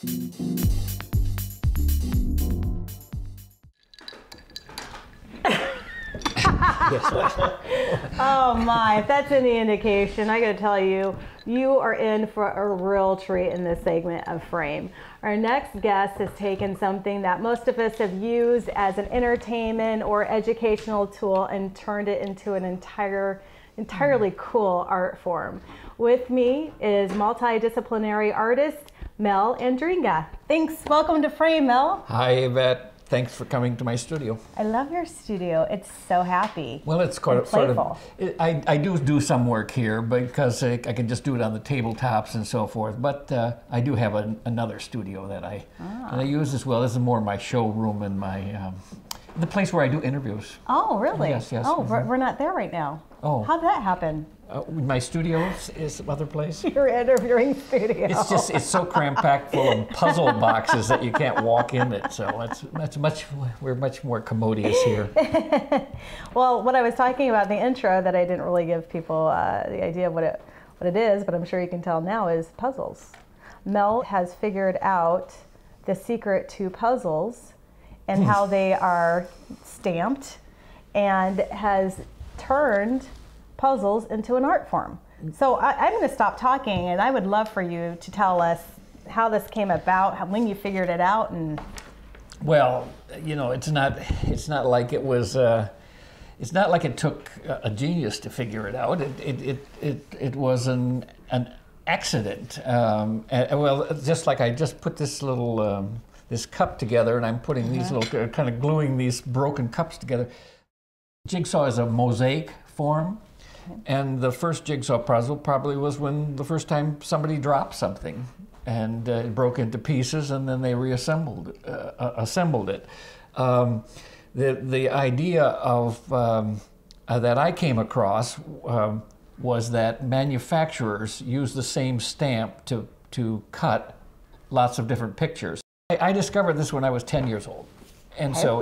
Oh my, if that's any indication, I gotta tell you, you are in for a real treat in this segment of Frame. Our next guest has taken something that most of us have used as an entertainment or educational tool and turned it into an entirely cool art form. With me is multidisciplinary artist Mel Andringa. Thanks, welcome to Frame, Mel. Hi, Yvette. Thanks for coming to my studio. I love your studio. It's so happy. Well, it's quite sort of. I do some work here because I can just do it on the tabletops and so forth. But I do have another studio that I use as well. This is more my showroom and my the place where I do interviews. Oh, really? Yes, yes. Oh, we're not there right now. Oh, how'd that happen? My studio is some other place. Your interviewing studio. It's so cram-packed full of puzzle boxes that you can't walk in it. So we're much more commodious here. Well, what I was talking about in the intro that I didn't really give people the idea of what it is, but I'm sure you can tell now, is puzzles. Mel has figured out the secret to puzzles and how they are stamped, and has turned puzzles into an art form. So I'm going to stop talking, and I would love for you to tell us how this came about, when you figured it out. And well, you know, it's not like it was. It's not like it took a genius to figure it out. It was an accident. Well, just like I just put this little this cup together, and I'm putting these little kind of gluing these broken cups together. Jigsaw is a mosaic form. And the first jigsaw puzzle probably was when the first time somebody dropped something and it broke into pieces, and then they assembled it. The idea of that I came across was that manufacturers use the same stamp to cut lots of different pictures. I discovered this when I was 10 years old. And so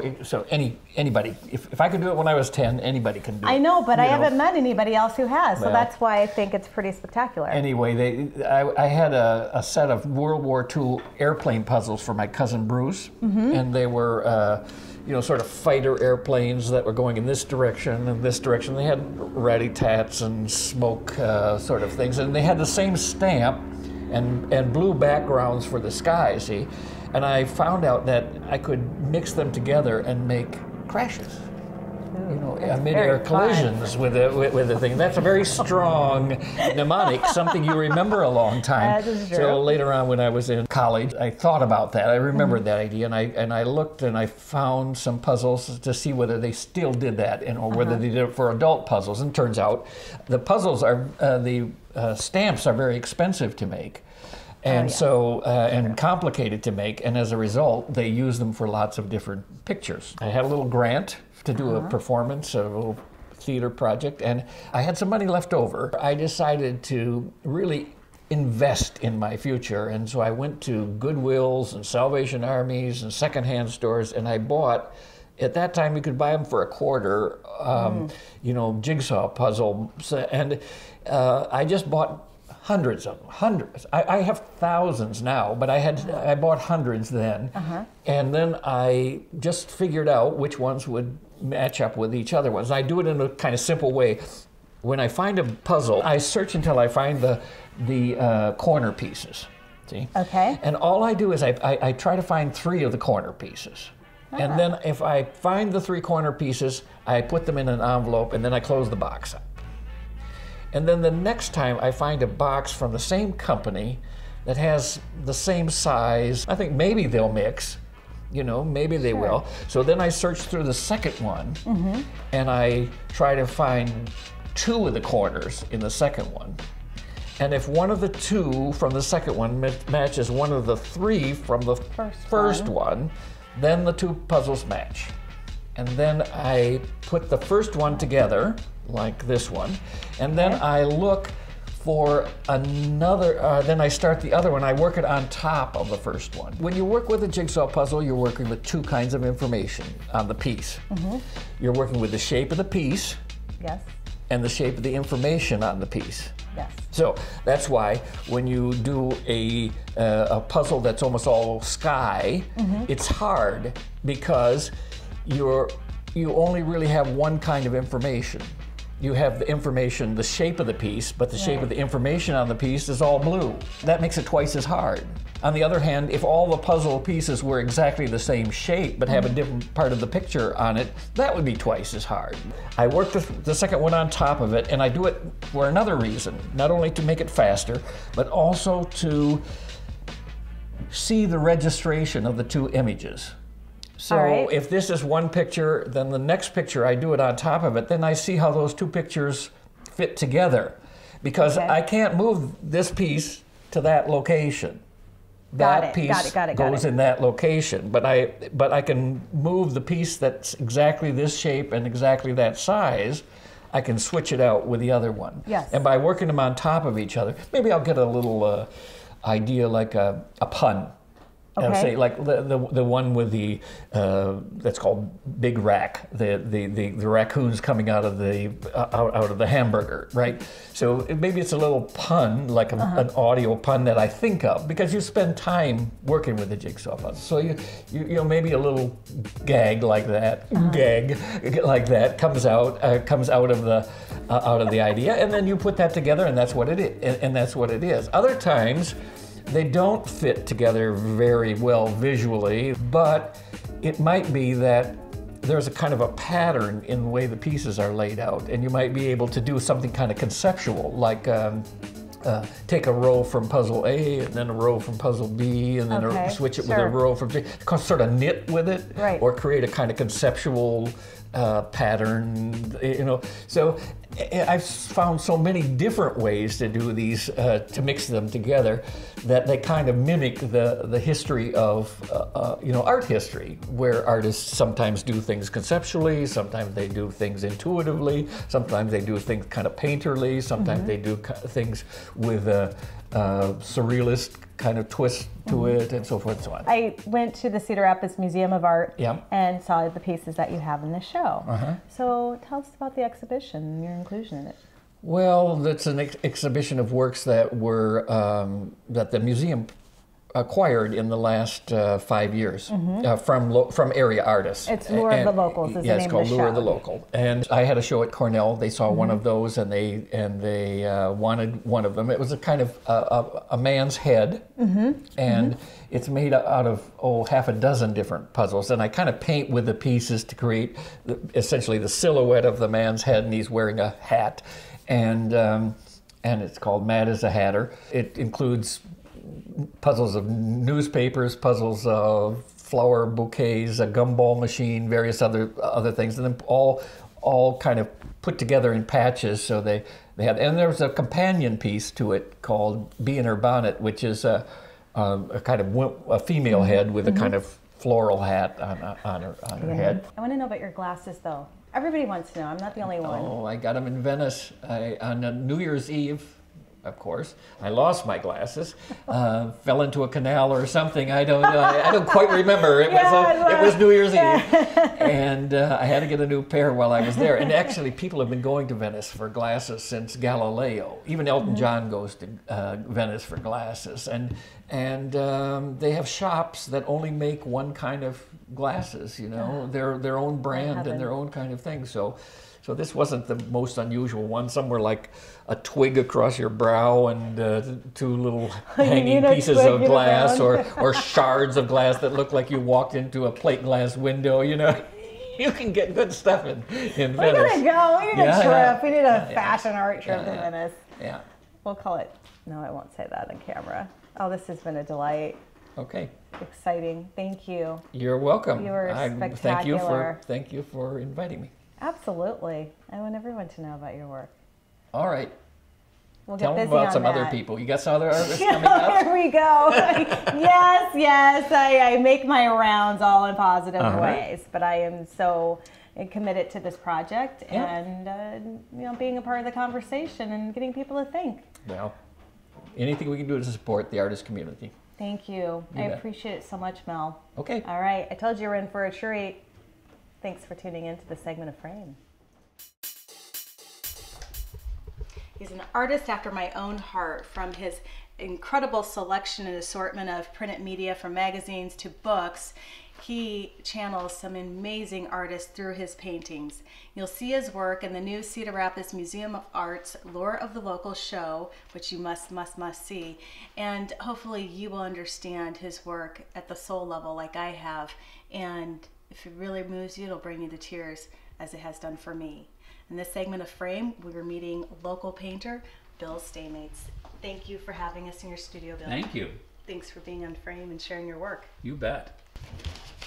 anybody, if I could do it when I was 10, anybody can do it. I know, but I haven't met anybody else who has, so that's why I think it's pretty spectacular. Anyway, I had a set of World War II airplane puzzles for my cousin Bruce, and they were, sort of fighter airplanes that were going in this direction and this direction. They had rat-tats and smoke sort of things, and they had the same stamp and blue backgrounds for the sky, see? And I found out that I could mix them together and make crashes. Mid-air collisions with the thing. That's a very strong mnemonic, something you remember a long time. That is true. So later on, when I was in college, I thought about that. I remembered that idea, and I looked and I found some puzzles to see whether they still did that, or whether they did it for adult puzzles. And it turns out the puzzles are the stamps are very expensive to make. And and complicated to make, and as a result, they use them for lots of different pictures. I had a little grant to do a performance, a little theater project, and I had some money left over. I decided to really invest in my future, and so I went to Goodwills and Salvation Armies and secondhand stores, and I bought, at that time you could buy them for $0.25, jigsaw puzzles, and I just bought hundreds of them, hundreds. I have thousands now, but I bought hundreds then. And then I just figured out which ones would match up with each other ones. I do it in a kind of simple way. When I find a puzzle, I search until I find the corner pieces, see? Okay. And all I do is I try to find 3 of the corner pieces. And then if I find the 3 corner pieces, I put them in an envelope, and then I close the box up. And then the next time I find a box from the same company that has the same size, I think maybe they'll mix, maybe they will. So then I search through the second one, and I try to find 2 of the corners in the second one. And if one of the 2 from the second one matches one of the 3 from the first one, then the 2 puzzles match. And then I put the first one together, like this one, and then I look for another, then I start the other one. I work it on top of the first one. When you work with a jigsaw puzzle, you're working with 2 kinds of information on the piece. You're working with the shape of the piece, yes, and the shape of the information on the piece. Yes. So that's why when you do a puzzle that's almost all sky, it's hard because you only really have one kind of information. You have the information, the shape of the piece, but the shape of the information on the piece is all blue. That makes it twice as hard. On the other hand, if all the puzzle pieces were exactly the same shape but have a different part of the picture on it, that would be twice as hard. I work the second one on top of it, and I do it for another reason, not only to make it faster, but also to see the registration of the two images. So if this is one picture, then the next picture I do it on top of it, then I see how those two pictures fit together. Because I can't move this piece to that location. That piece goes in that location, but I can move the piece that's exactly this shape and exactly that size. I can switch it out with the other one. Yes. And by working them on top of each other, maybe I'll get a little idea like a pun. Say like the one with the that's called Big Rack, the raccoons coming out of the hamburger, right? So maybe it's a little pun, like an audio pun that I think of, because you spend time working with the jigsaw puzzle. So you know, maybe a little gag like that, comes out of the idea, and then you put that together, and that's what it is. And that's what it is. Other times, they don't fit together very well visually, but it might be that there's a kind of a pattern in the way the pieces are laid out, and you might be able to do something kind of conceptual, like take a row from puzzle A and then a row from puzzle B, and then switch it with a row from C, sort of knit with it, or create a kind of conceptual pattern, you know. So I've found so many different ways to do these, to mix them together, that they kind of mimic the history of, you know, art history, where artists sometimes do things conceptually, sometimes they do things intuitively, sometimes they do things kind of painterly, sometimes they do things with a surrealist kind of twist to it, and so forth and so on. I went to the Cedar Rapids Museum of Art and saw the pieces that you have in the show. So tell us about the exhibition and your inclusion in it. Well, it's an exhibition of works that were that the museum acquired in the last 5 years from area artists. It's Lure of the Locals is the name of the show. Yeah, it's called Lure of the Local. And I had a show at Cornell. They saw one of those, and they wanted one of them. It was a kind of a man's head, and it's made out of half a dozen different puzzles. And I kind of paint with the pieces to create essentially the silhouette of the man's head, and he's wearing a hat. And it's called Mad as a Hatter. It includes puzzles of newspapers, puzzles of flower bouquets, a gumball machine, various other things, and then all kind of put together in patches. So they had, and there was a companion piece to it called Bee in Her Bonnet, which is a kind of a female head with a kind of floral hat on her head. I want to know about your glasses, though. Everybody wants to know. I'm not the only one. Oh, I got them in Venice on New Year's Eve. Of course, I lost my glasses, fell into a canal or something. I don't quite remember. It was New Year's Eve, and I had to get a new pair while I was there. And actually, people have been going to Venice for glasses since Galileo. Even Elton John goes to Venice for glasses, and they have shops that only make one kind of glasses. You know, their own brand and their own kind of thing. So this wasn't the most unusual one. Some were like a twig across your brow and two little hanging pieces of glass or shards of glass that looked like you walked into a plate glass window, you know. You can get good stuff in Venice. We're gonna go. We need a trip. We need a fashion art trip to Venice. Yeah. We'll call it. No, I won't say that on camera. Oh, this has been a delight. Okay. Exciting. Thank you. You're welcome. You were spectacular. Thank you for inviting me. Absolutely. I want everyone to know about your work. All right. We'll Tell get them busy about on some that. other people. You got some other artists coming up? Here we go. Yes. I make my rounds all in positive ways, but I am so committed to this project and you know, being a part of the conversation and getting people to think. Well, anything we can do to support the artist community. Thank you. I appreciate it so much, Mel. Okay. All right. I told you we're in for a treat. Thanks for tuning in to this segment of Frame. He's an artist after my own heart. From his incredible selection and assortment of printed media, from magazines to books, he channels some amazing artists through his paintings. You'll see his work in the new Cedar Rapids Museum of Art's Lore of the Local show, which you must see. And hopefully you will understand his work at the soul level like I have. And if it really moves you, it'll bring you to tears, as it has done for me. In this segment of Frame, we were meeting local painter Bill Staymates. Thank you for having us in your studio, Bill. Thank you. Thanks for being on Frame and sharing your work. You bet.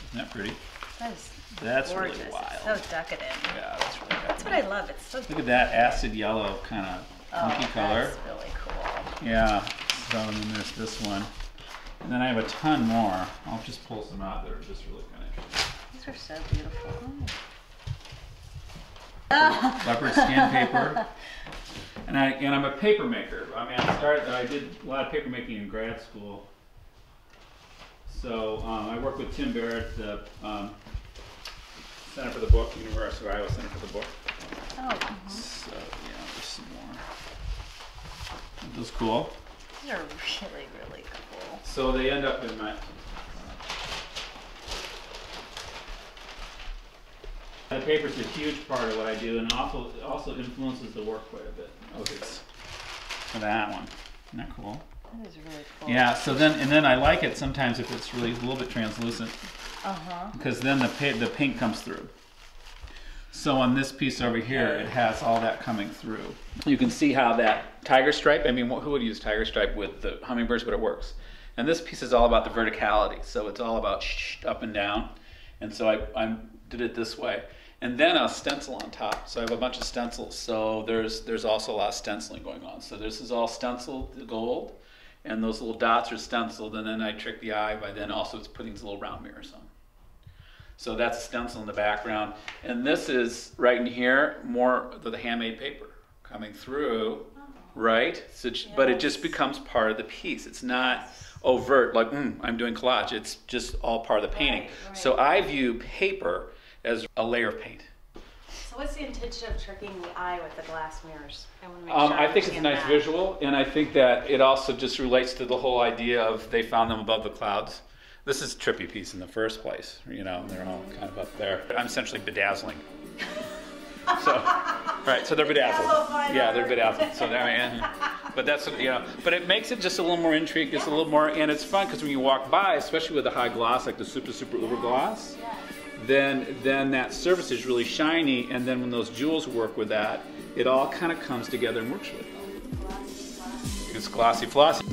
Isn't that pretty? That's gorgeous. Really wild. It's so decadent. Yeah, that's really decadent. That's what I love. It's so Look at that acid yellow kind of funky color. That's really cool. Yeah. So and then there's this one. And then I have a ton more. I'll just pull some out that are just really kind of interesting. These are so beautiful. Leopard skin paper. And I'm a paper maker. I mean, I did a lot of paper making in grad school. So I work with Tim Barrett, the Center for the Book, University of Iowa Center for the Book. Oh. So yeah, there's some more. Aren't those cool? These are really, really cool. So they end up in my. The paper's a huge part of what I do, and also influences the work quite a bit. Okay, for that one. Isn't that cool? That is really cool. Yeah. So then I like it sometimes if it's really a little bit translucent. Because then the pink comes through. So on this piece over here, it has all that coming through. You can see how that tiger stripe. I mean, who would use tiger stripe with the hummingbirds? But it works. And this piece is all about the verticality. So it's all about up and down. And so I did it this way. And then a stencil on top. So I have a bunch of stencils. So there's also a lot of stenciling going on. So this is all stenciled gold, and those little dots are stenciled. And then I trick the eye by then also it's putting these little round mirrors on. So that's a stencil in the background. And this is right in here, more of the handmade paper coming through, right? So, yes. But it just becomes part of the piece. It's not overt, like, I'm doing collage. It's just all part of the painting. Right. So I view paper as a layer of paint. So what's the intention of tricking the eye with the glass mirrors? I want to make sure I think it's a nice visual, and I think that it also just relates to the whole idea of they found them above the clouds. This is a trippy piece in the first place, they're all kind of up there. I'm essentially bedazzling. So they're bedazzled. Yeah, they're bedazzled. So but that's but it makes it just a little more intrigue. It's a little more, and it's fun because when you walk by, especially with the high gloss, like the super uber gloss, then that surface is really shiny, and then when those jewels work with that, it all kind of comes together and works really well. It's glossy flossy.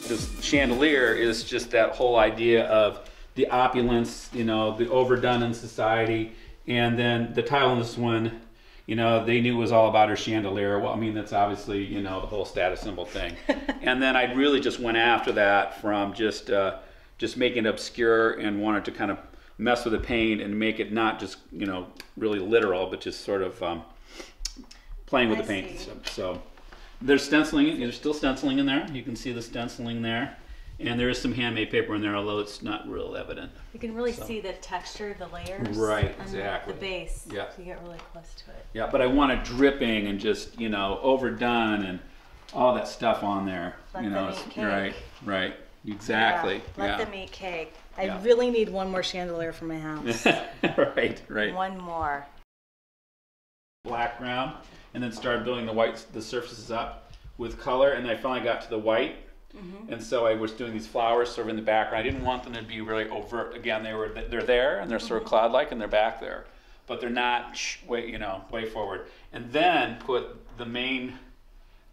This chandelier is just that whole idea of the opulence, the overdone in society, and then the tile in this one, they knew it was all about her chandelier. Well, I mean, that's obviously, the whole status symbol thing. And then I really just went after that from just making it obscure and wanted to kind of mess with the paint and make it not just, really literal, but just sort of playing with the paint. So there's stenciling, there's still stenciling in there. You can see the stenciling there. And there is some handmade paper in there, although it's not real evident. You can really see the texture of the layers. Right, and exactly. The base. Yeah. So you get really close to it. Yeah, but I want it dripping and just, overdone and all that stuff on there. Let them eat cake. Right. Exactly. Yeah. Let them eat cake. I really need one more chandelier for my house. Right. One more. Black ground, and then started building the surfaces up with color, and I finally got to the white. And so I was doing these flowers sort of in the background. I didn't want them to be really overt. Again, they're there and they're sort of cloud-like and they're back there, but they're not way forward. And then put the main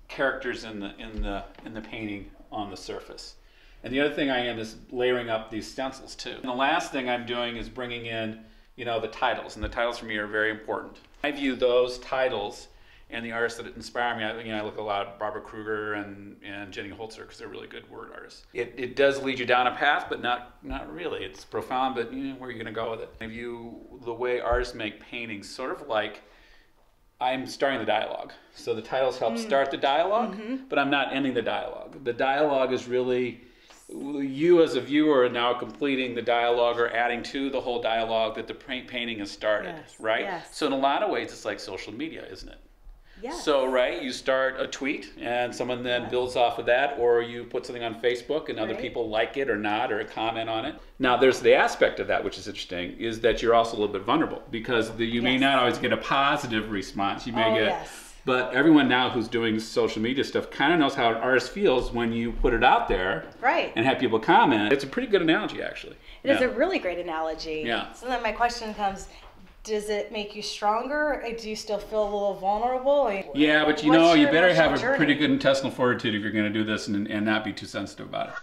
characters in the painting on the surface. And the other thing I am is layering up these stencils too. And the last thing I'm doing is bringing in the titles, and the titles for me are very important. I view those titles and the artists that inspire me, I look a lot at Barbara Kruger and Jenny Holzer because they're really good word artists. It does lead you down a path, but not really. It's profound, but where are you going to go with it? I view the way artists make paintings sort of like I'm starting the dialogue. So the titles help start the dialogue, but I'm not ending the dialogue. The dialogue is really you as a viewer are now completing the dialogue or adding to the whole dialogue that the painting has started, Yes, right? yes. So in a lot of ways, it's like social media, isn't it? Yes. So, right, you start a tweet and someone then builds off of that, or you put something on Facebook and other people like it or not, or comment on it. Now, there's the aspect of that, which is interesting, is that you're also a little bit vulnerable because you may not always get a positive response. You may get, but everyone now who's doing social media stuff kind of knows how an artist feels when you put it out there and have people comment. It's a pretty good analogy, actually. It is a really great analogy. Yeah. So then my question comes, does it make you stronger? Do you still feel a little vulnerable? Yeah, but you know, you better have a pretty good intestinal fortitude if you're going to do this and not be too sensitive about it.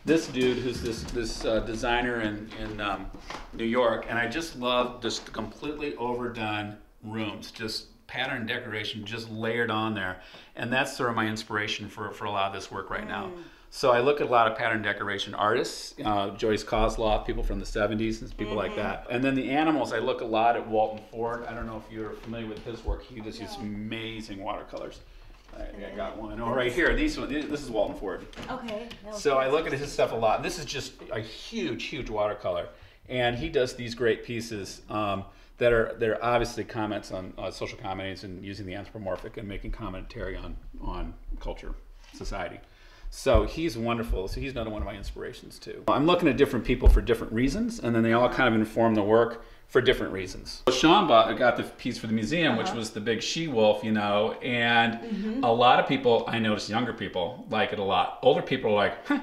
This dude who's this designer in New York, and I just love just completely overdone rooms, just pattern decoration just layered on there, and that's sort of my inspiration for a lot of this work right now. So I look at a lot of pattern decoration artists, Joyce Kozloff, people from the 70s and people like that. And then the animals, I look a lot at Walton Ford. I don't know if you're familiar with his work. He does these amazing watercolors. I got one. Oh, right here. This is Walton Ford. Okay. So I look at his stuff a lot. This is just a huge, huge watercolor, and he does these great pieces they're obviously comments on social comments and using the anthropomorphic and making commentary on culture, society. So he's wonderful. So he's another one of my inspirations too. I'm looking at different people for different reasons, and then they all kind of inform the work for different reasons. Sean got the piece for the museum, which was the big she-wolf, you know, and a lot of people, I notice younger people like it a lot. Older people are like, huh,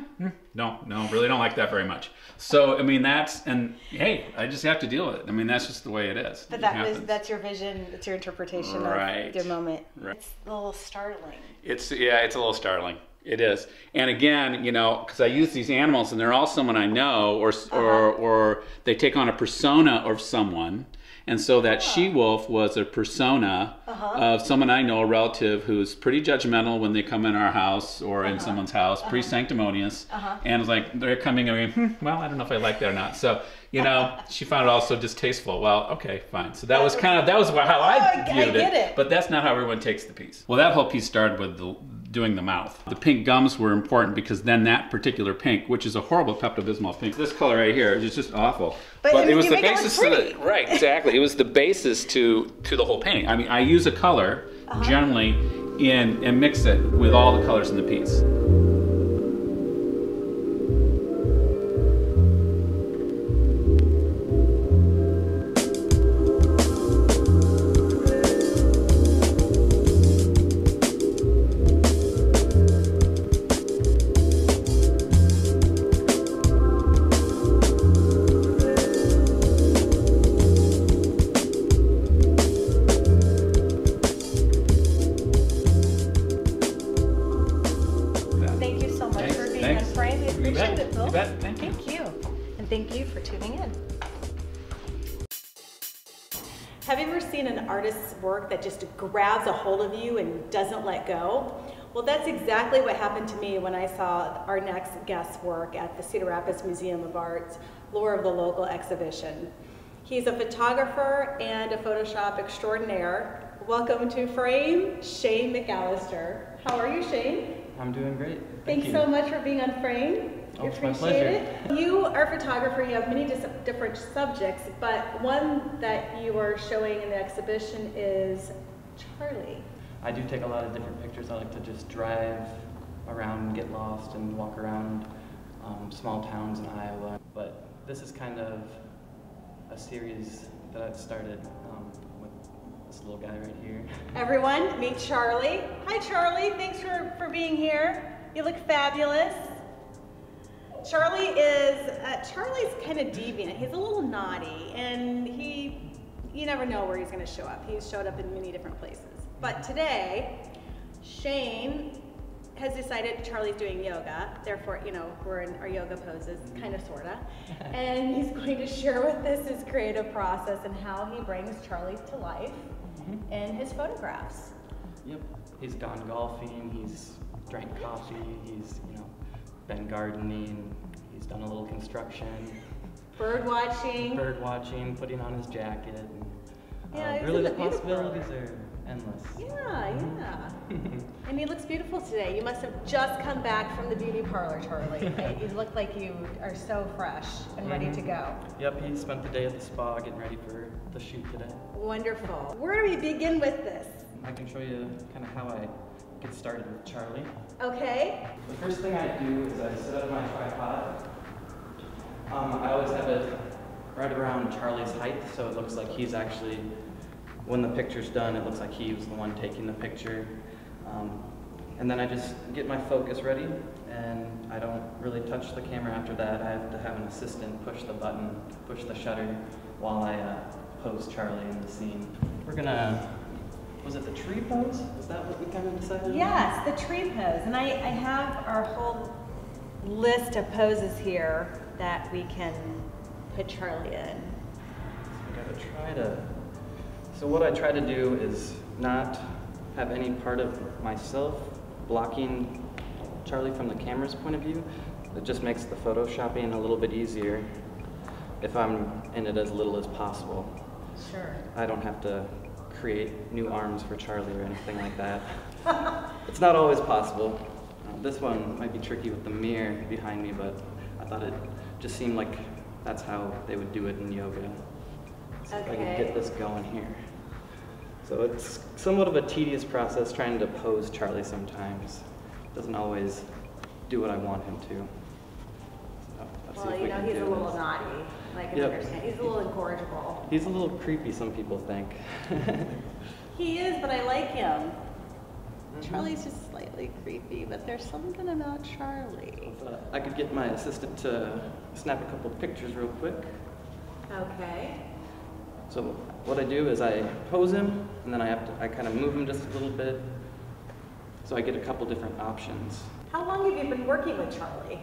no, really don't like that very much. So, I mean, and hey, I just have to deal with it. I mean, that's just the way it is. But that's your vision, it's your interpretation of your moment. Right. It's a little startling. It's a little startling. It is. And again, you know, because I use these animals and they're all someone I know, or they take on a persona of someone. And so that she-wolf was a persona of someone I know, a relative who's pretty judgmental when they come in our house or in someone's house, pretty sanctimonious. And it's like, they're coming and going, well, I don't know if I like that or not. So, you know, she found it also distasteful. Well, okay, fine. So that was how I viewed it. But that's not how everyone takes the piece. Well, that whole piece started with doing the mouth. The pink gums were important because then that particular pink, which is a horrible Pepto-Bismol pink, this color right here is just awful. But it was the basis right, exactly. It was the basis to the whole painting. I mean, I use a color generally and mix it with all the colors in the piece. Thank you for tuning in. Have you ever seen an artist's work that just grabs a hold of you and doesn't let go? Well, that's exactly what happened to me when I saw our next guest's work at the Cedar Rapids Museum of Art's Lore of the Local exhibition. He's a photographer and a Photoshop extraordinaire. Welcome to Frame, Shane Mcallister. How are you, Shane? I'm doing great. Thanks so much for being on Frame. Oh, it's my pleasure. You are a photographer, you have many different subjects, but one that you are showing in the exhibition is Charlie. I do take a lot of different pictures. I like to just drive around and get lost and walk around small towns in Iowa. But this is kind of a series that I've started with this little guy right here. Everyone, meet Charlie. Hi Charlie, thanks for being here. You look fabulous. Charlie's kind of deviant. He's a little naughty, and you never know where he's going to show up. He's showed up in many different places. But today, Shane has decided Charlie's doing yoga. Therefore, you know, we're in our yoga poses, kind of, sort of. And he's going to share with us his creative process and how he brings Charlie to life in his photographs. Yep. He's gone golfing. He's drank coffee. He's, been gardening. He's done a little construction. Bird watching. Bird watching, putting on his jacket. And, Yeah, really the a beautiful possibilities are endless. Yeah. And you looks beautiful today. You must have just come back from the beauty parlor, Charlie. Right? You look like you are so fresh and ready to go. Yep, he spent the day at the spa getting ready for the shoot today. Wonderful. Where do we begin with this? I can show you kind of how I get started with Charlie. Okay. The first thing I do is I set up my tripod. I always have it right around Charlie's height, so it looks like he's actually, when the picture's done, it looks like he was the one taking the picture. And then I just get my focus ready, and I don't really touch the camera after that. I have to have an assistant push the button, push the shutter, while I pose Charlie in the scene. We're gonna, was it the tree pose? Is that what we kind of decided on? Yes, the tree pose. And I have our whole list of poses here that we can put Charlie in. So what I try to do is not have any part of myself blocking Charlie from the camera's point of view. It just makes the photoshopping a little bit easier if I'm in it as little as possible. Sure. I don't have to create new arms for Charlie or anything like that. It's not always possible. This one might be tricky with the mirror behind me, but I thought it just seemed like that's how they would do it in yoga. So if I can get this going here. So it's somewhat of a tedious process trying to pose Charlie sometimes. Doesn't always do what I want him to. So let's see if we can he's do a little this. naughty. I can understand. He's a little incorrigible. He's a little creepy, some people think. He is, but I like him. Charlie's just slightly creepy, but there's something about Charlie. I could get my assistant to snap a couple pictures real quick. Okay. So what I do is I pose him, and then I kind of move him just a little bit, so I get a couple different options. How long have you been working with Charlie?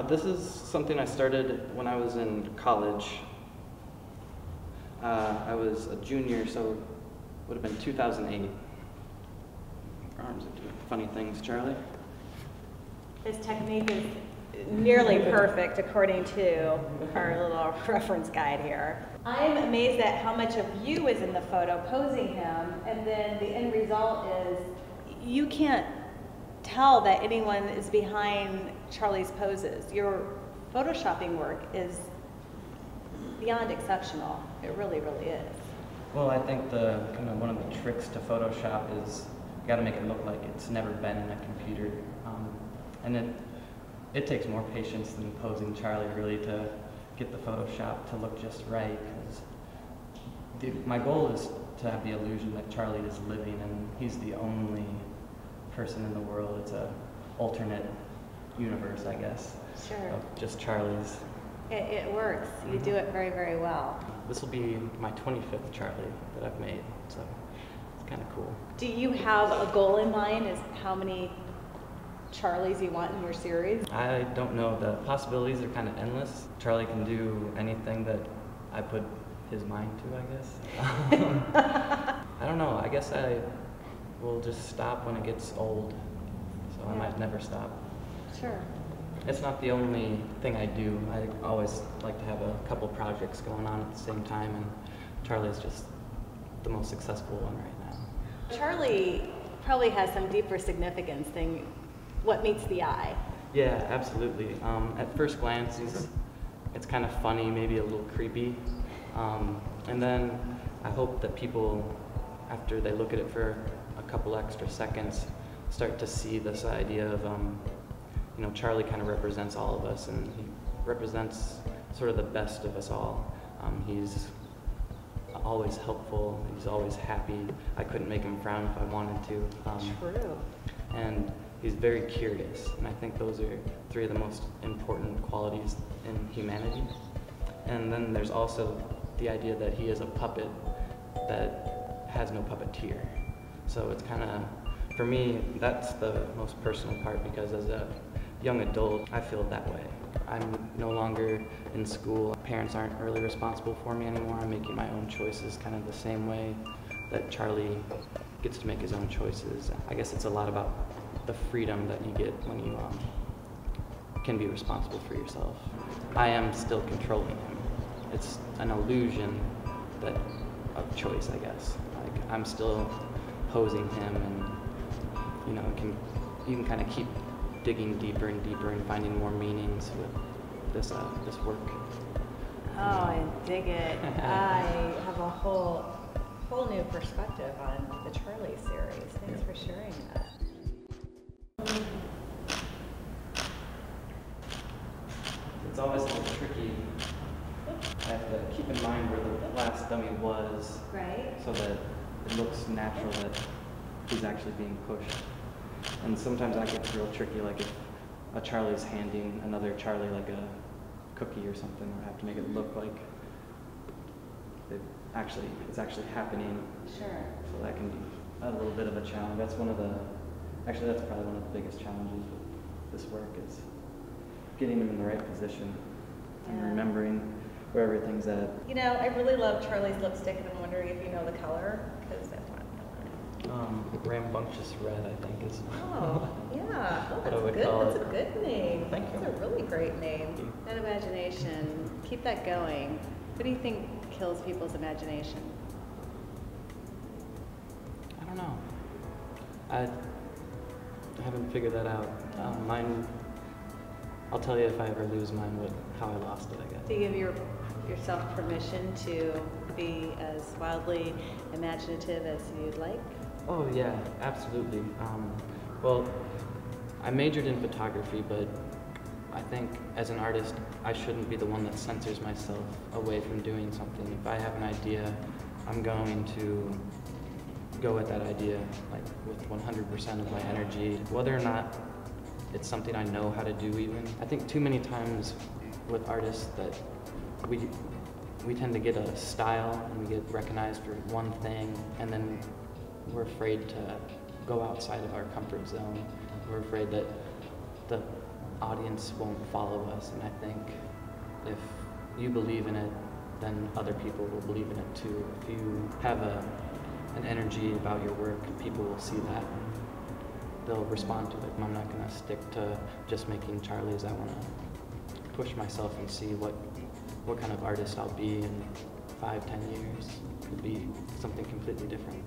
This is something I started when I was in college. I was a junior, so it would have been 2008. Your arms are doing funny things, Charlie. His technique is nearly perfect according to our little reference guide here. I'm amazed at how much of you is in the photo posing him, and then the end result is you can't tell that anyone is behind Charlie's poses. Your photoshopping work is beyond exceptional. It really, really is. Well, I think one of the tricks to Photoshop is you got to make it look like it's never been in a computer, and it takes more patience than posing Charlie really to get the Photoshop to look just right. Because my goal is to have the illusion that Charlie is living and he's the only person in the world. It's a alternate universe, I guess. Sure. Of just Charlie's. It works. You do it very, very well. This will be my 25th Charlie that I've made, so it's kind of cool. Do you have a goal in mind as how many Charlies you want in your series? I don't know. The possibilities are kind of endless. Charlie can do anything that I put his mind to, I guess. I don't know. I guess I will just stop when it gets old, so I might never stop. Sure. It's not the only thing I do. I always like to have a couple projects going on at the same time, and Charlie's just the most successful one right now. Charlie probably has some deeper significance than what meets the eye. Yeah, absolutely. At first glance, it's kind of funny, maybe a little creepy. And then I hope that people, after they look at it for a couple extra seconds, start to see this idea of, Charlie kind of represents all of us, and he represents sort of the best of us all. He's always helpful, he's always happy. I couldn't make him frown if I wanted to. True. And he's very curious, and I think those are three of the most important qualities in humanity. And then there's also the idea that he is a puppet that has no puppeteer. So it's kind of, for me, that's the most personal part, because as a young adult, I feel that way. I'm no longer in school. Parents aren't really responsible for me anymore. I'm making my own choices kind of the same way that Charlie gets to make his own choices. I guess it's a lot about the freedom that you get when you can be responsible for yourself. I am still controlling him. It's an illusion that of choice, I guess. Like, I'm still posing him, and you know, you can kind of keep digging deeper and deeper and finding more meanings with this work. Oh, I dig it. I have a whole new perspective on the Charlie series. Thanks for sharing that. It's always a little tricky. I have to keep in mind where the last dummy was, Right. so that it looks natural that he's actually being pushed. And sometimes that gets real tricky, like if a Charlie's handing another Charlie like a cookie or something, I have to make it look like it's actually happening. Sure. So that can be a little bit of a challenge. That's probably one of the biggest challenges with this work, is getting him in the right position and remembering where everything's at. You know, I really love Charlie's lipstick, and I'm wondering if you know the color, because that's what Rambunctious Red, I think, is. Oh, yeah. Oh, What I would call that's it. a good name. Thank you. That's a really great name. you. That imagination, keep that going. What do you think kills people's imagination? I don't know. I haven't figured that out. Mine, I'll tell you if I ever lose mine, how I lost it, I guess. Do you give yourself permission to be as wildly imaginative as you'd like? Oh yeah, absolutely. Well, I majored in photography, but I think as an artist, I shouldn't be the one that censors myself away from doing something. If I have an idea, I'm going to go with that idea, like with 100% of my energy, whether or not it's something I know how to do even. I think too many times with artists that we tend to get a style and we get recognized for one thing, and then we're afraid to go outside of our comfort zone. We're afraid that the audience won't follow us, and I think if you believe in it, then other people will believe in it too. If you have an energy about your work, people will see that. They'll respond to it. I'm not going to stick to just making Charlies. I want to push myself and see what kind of artist I'll be in 5-10 years. It'll be something completely different.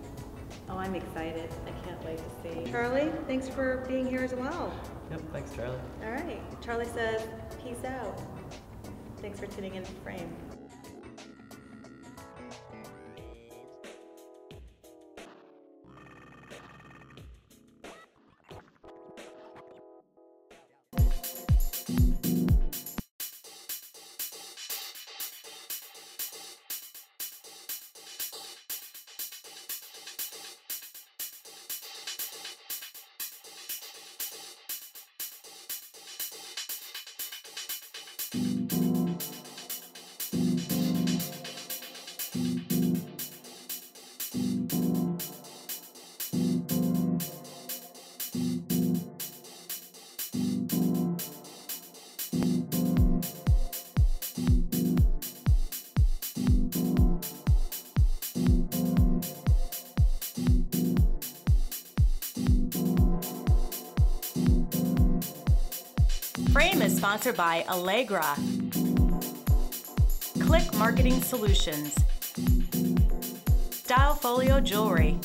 Oh, I'm excited. I can't wait to see. Charlie, thanks for being here as well. Yep, thanks, Charlie. All right. Charlie says, peace out. Thanks for tuning in to Frame. Frame is sponsored by Allegra, Click Marketing Solutions, Style Folio Jewelry,